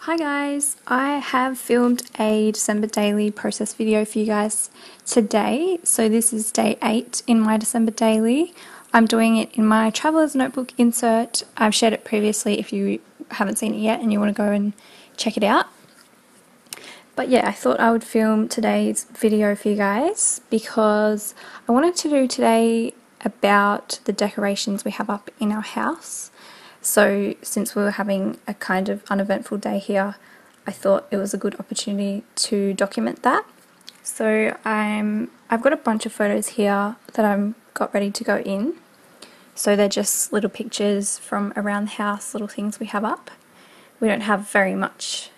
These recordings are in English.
Hi guys, I have filmed a December daily process video for you guys today. So this is day 8 in my December daily. I'm doing it in my traveler's notebook insert. I've shared it previously if you haven't seen it yet and you want to go and check it out. But yeah, I thought I would film today's video for you guys because I wanted to do today about the decorations we have up in our house. So since we were having a kind of uneventful day here, I thought it was a good opportunity to document that. So I've got a bunch of photos here that I've got ready to go in. So they're just little pictures from around the house, little things we have up. We don't have very much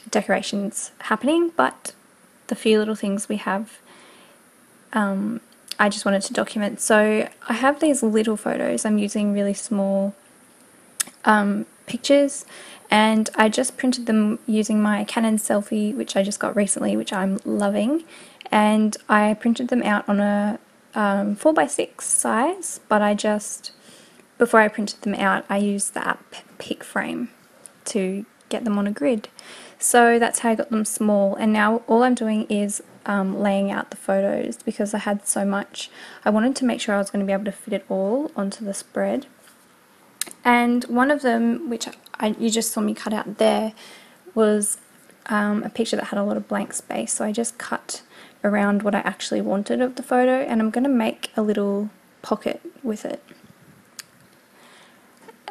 decorations happening, but the few little things we have I just wanted to document. So I have these little photos. I'm using really small pictures, and I just printed them using my Canon selfie, which I just got recently, which I'm loving, and I printed them out on a 4x6 size, but before I printed them out, I used the app PicFrame to get them on a grid. So that's how I got them small, and now all I'm doing is laying out the photos because I had so much. I wanted to make sure I was going to be able to fit it all onto the spread. And one of them, which you just saw me cut out there, was a picture that had a lot of blank space. So I just cut around what I actually wanted of the photo, and I'm going to make a little pocket with it.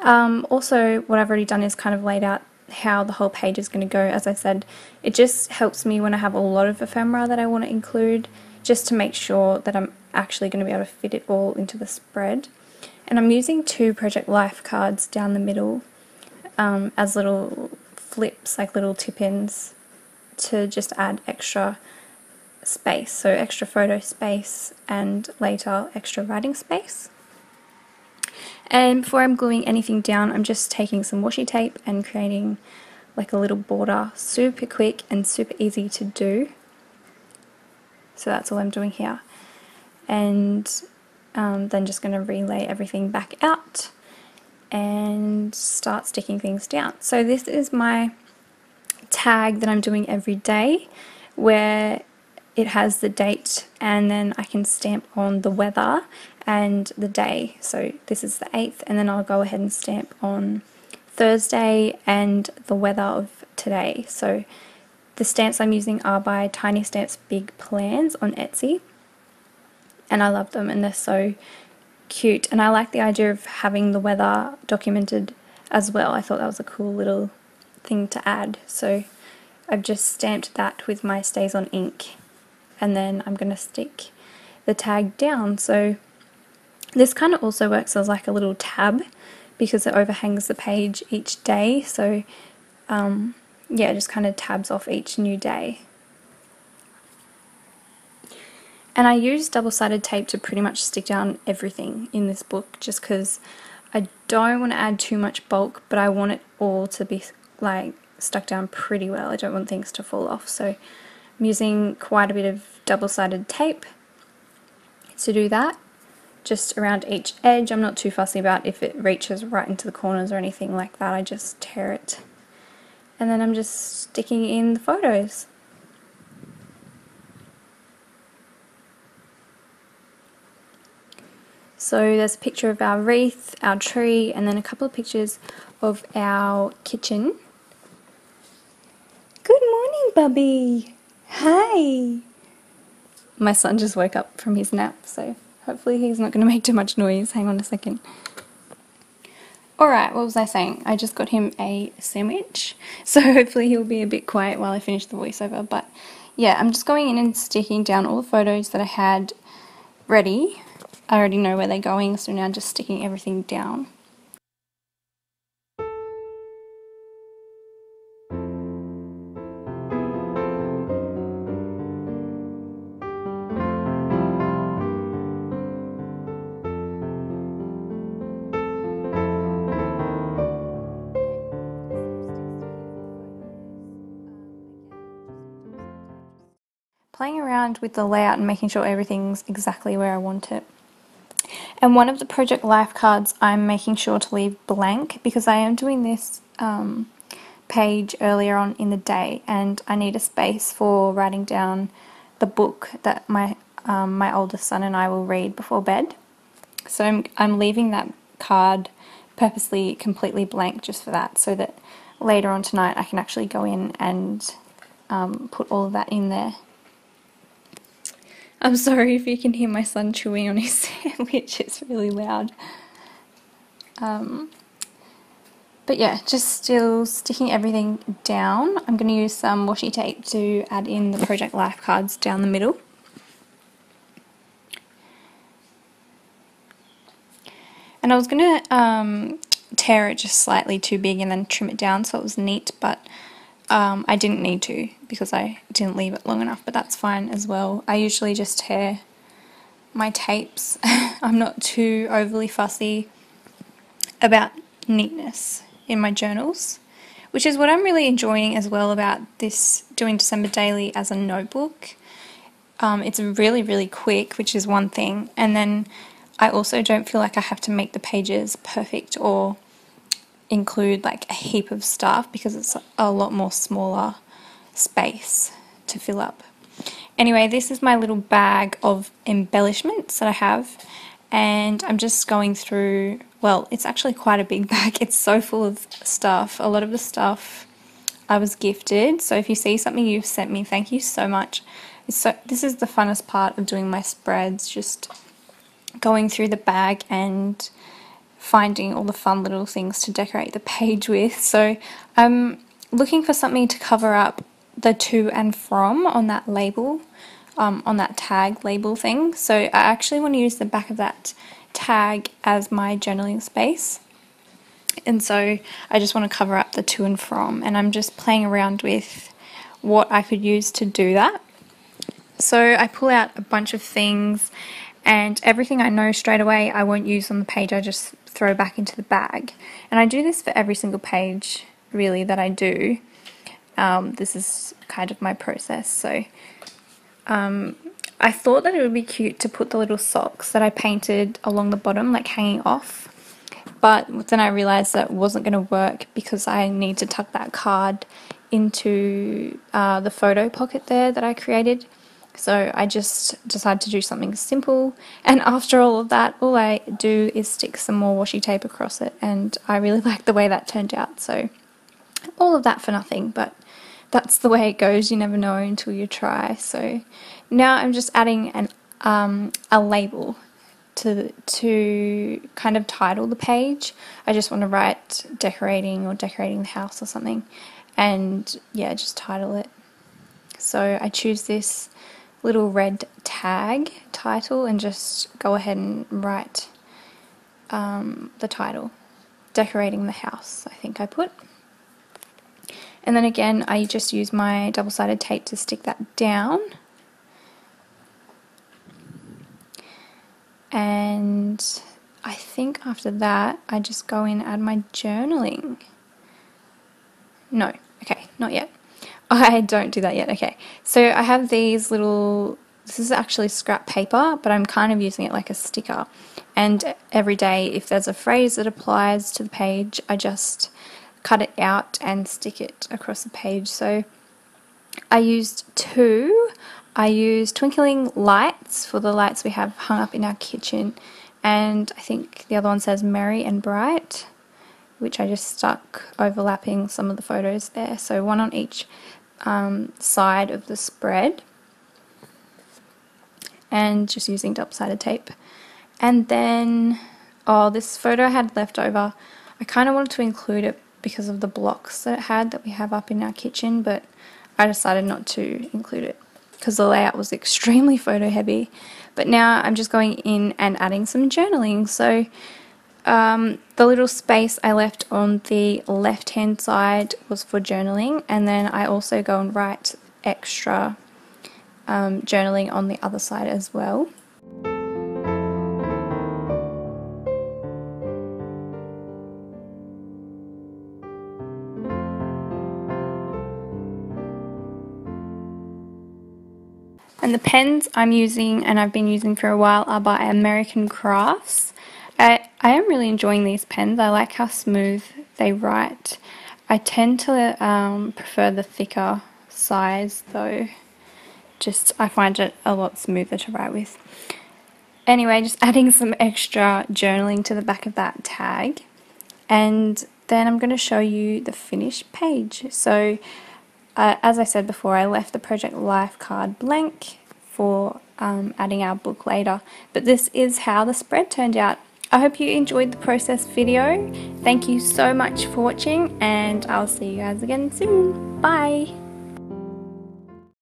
Also, what I've already done is kind of laid out how the whole page is going to go. As I said, it just helps me when I have a lot of ephemera that I want to include, just to make sure that I'm actually going to be able to fit it all into the spread. And I'm using 2 Project Life cards down the middle as little flips, like little tip-ins, to just add extra space, so extra photo space and later extra writing space. And before I'm gluing anything down, I'm just taking some washi tape and creating like a little border. Super quick and super easy to do. So that's all I'm doing here. And then just going to relay everything back out and start sticking things down. So this is my tag that I'm doing every day, where it has the date and then I can stamp on the weather and the day. So this is the 8th, and then I'll go ahead and stamp on Thursday and the weather of today. So the stamps I'm using are by Tiny Stamps Big Plans on Etsy, and I love them and they're so cute, and I like the idea of having the weather documented as well. I thought that was a cool little thing to add. So I've just stamped that with my Stays On ink, and then I'm going to stick the tag down. So this kind of also works as like a little tab because it overhangs the page each day. So yeah, it just kind of tabs off each new day. And I use double-sided tape to pretty much stick down everything in this book, just because I don't want to add too much bulk, but I want it all to be like stuck down pretty well. I don't want things to fall off. So I'm using quite a bit of double-sided tape to do that, just around each edge. I'm not too fussy about if it reaches right into the corners or anything like that. I just tear it. And then I'm just sticking in the photos. So there's a picture of our wreath, our tree, and then a couple of pictures of our kitchen. Good morning, Bubby. Hi. My son just woke up from his nap, so hopefully he's not going to make too much noise. Hang on a second. Alright, what was I saying? I just got him a sandwich, so hopefully he'll be a bit quiet while I finish the voiceover. But yeah, I'm just going in and sticking down all the photos that I had ready. I already know where they're going, so now just sticking everything down. Playing around with the layout and making sure everything's exactly where I want it. And one of the Project Life cards I'm making sure to leave blank because I am doing this page earlier on in the day, and I need a space for writing down the book that my oldest son and I will read before bed. So I'm leaving that card purposely completely blank just for that, so that later on tonight I can actually go in and put all of that in there. I'm sorry if you can hear my son chewing on his sandwich, it's really loud. But yeah, just still sticking everything down. I'm going to use some washi tape to add in the Project Life cards down the middle. And I was going to tear it just slightly too big and then trim it down so it was neat, but I didn't need to because I didn't leave it long enough, but that's fine as well. I usually just tear my tapes. I'm not too overly fussy about neatness in my journals, which is what I'm really enjoying as well about this doing December Daily as a notebook. It's really, really quick, which is one thing, and then I also don't feel like I have to make the pages perfect or include like a heap of stuff because it's a lot more smaller space to fill up. Anyway, this is my little bag of embellishments that I have, and I'm just going through, well, it's actually quite a big bag. It's so full of stuff. A lot of the stuff I was gifted, so if you see something you've sent me, thank you so much. This is the funnest part of doing my spreads, just going through the bag and finding all the fun little things to decorate the page with. So I'm looking for something to cover up the to and from on that label, on that tag label thing. So I actually want to use the back of that tag as my journaling space, and so I just want to cover up the to and from, and I'm just playing around with what I could use to do that. So I pull out a bunch of things, and everything I know straight away I won't use on the page, I just throw back into the bag. And I do this for every single page really that I do. This is kind of my process. So I thought that it would be cute to put the little socks that I painted along the bottom, like hanging off, but then I realized that it wasn't going to work because I need to tuck that card into the photo pocket there that I created. So I just decided to do something simple, and after all of that, all I do is stick some more washi tape across it, and I really like the way that turned out. So all of that for nothing, but that's the way it goes. You never know until you try. So now I'm just adding a label to kind of title the page. I just want to write decorating or decorating the house or something, and yeah, just title it. So I choose this little red tag title and just go ahead and write the title, decorating the house, I think I put. And then again, I just use my double-sided tape to stick that down. And I think after that, I just go in and add my journaling. No, okay, not yet. I don't do that yet. Okay, so I have these little, this is actually scrap paper, but I'm kind of using it like a sticker. And every day, if there's a phrase that applies to the page, I just cut it out and stick it across the page. So I used two. I used twinkling lights for the lights we have hung up in our kitchen, and I think the other one says merry and bright, which I just stuck overlapping some of the photos there. So one on each side of the spread, and just using double-sided tape. And then, oh, this photo I had left over, I kind of wanted to include it because of the blocks that it had that we have up in our kitchen, but I decided not to include it because the layout was extremely photo heavy. But now I'm just going in and adding some journaling. So the little space I left on the left hand side was for journaling, and then I also go and write extra journaling on the other side as well. And the pens I'm using, and I've been using for a while, are by American Crafts. I am really enjoying these pens. I like how smooth they write, I tend to prefer the thicker size though. Just I find it a lot smoother to write with. Anyway, just adding some extra journaling to the back of that tag, and then I'm going to show you the finished page. So as I said before, I left the Project Life card blank for adding our book later, but this is how the spread turned out. I hope you enjoyed the process video. Thank you so much for watching, and I'll see you guys again soon. Bye!